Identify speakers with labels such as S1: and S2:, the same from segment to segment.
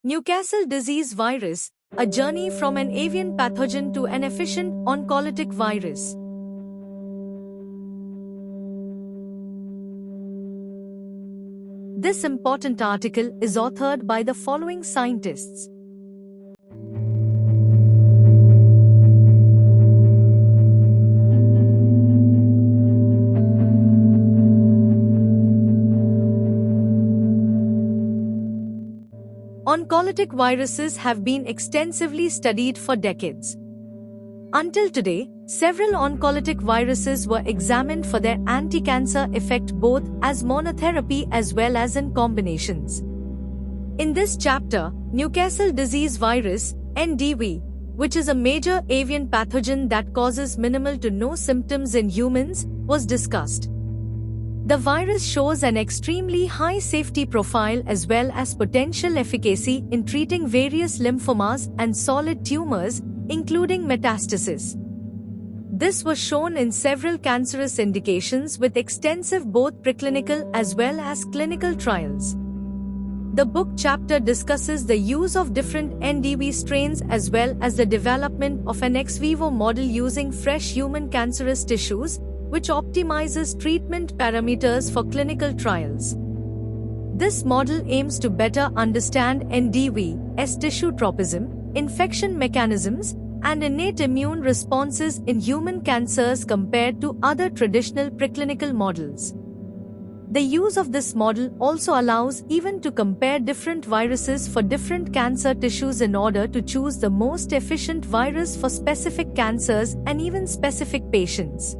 S1: Newcastle disease virus, a journey from an avian pathogen to an efficient oncolytic virus. This important article is authored by the following scientists. Oncolytic viruses have been extensively studied for decades. Until today, several oncolytic viruses were examined for their anti-cancer effect both as monotherapy as well as in combinations. In this chapter, Newcastle disease virus, NDV, which is a major avian pathogen that causes minimal to no symptoms in humans, was discussed. The virus shows an extremely high safety profile as well as potential efficacy in treating various lymphomas and solid tumors, including metastasis. This was shown in several cancerous indications with extensive both preclinical as well as clinical trials. The book chapter discusses the use of different NDV strains as well as the development of an ex vivo model using fresh human cancerous tissues, which optimizes treatment parameters for clinical trials. This model aims to better understand NDV's tissue tropism, infection mechanisms, and innate immune responses in human cancers compared to other traditional preclinical models. The use of this model also allows even to compare different viruses for different cancer tissues in order to choose the most efficient virus for specific cancers and even specific patients.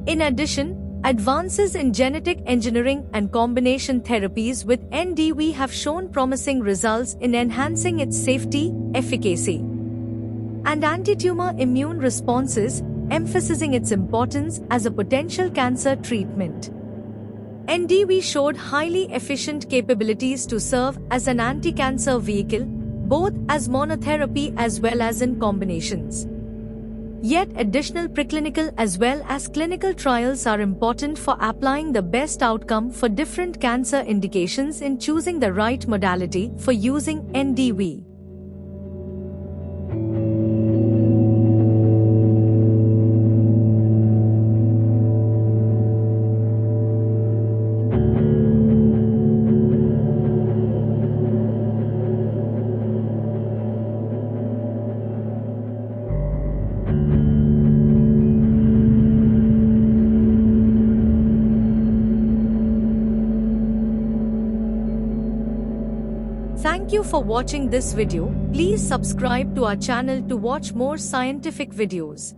S1: In addition, advances in genetic engineering and combination therapies with NDV have shown promising results in enhancing its safety, efficacy, and anti-tumor immune responses, emphasizing its importance as a potential cancer treatment. NDV showed highly efficient capabilities to serve as an anti-cancer vehicle, both as monotherapy as well as in combinations. Yet additional preclinical as well as clinical trials are important for applying the best outcome for different cancer indications in choosing the right modality for using NDV. Thank you for watching this video. Please subscribe to our channel to watch more scientific videos.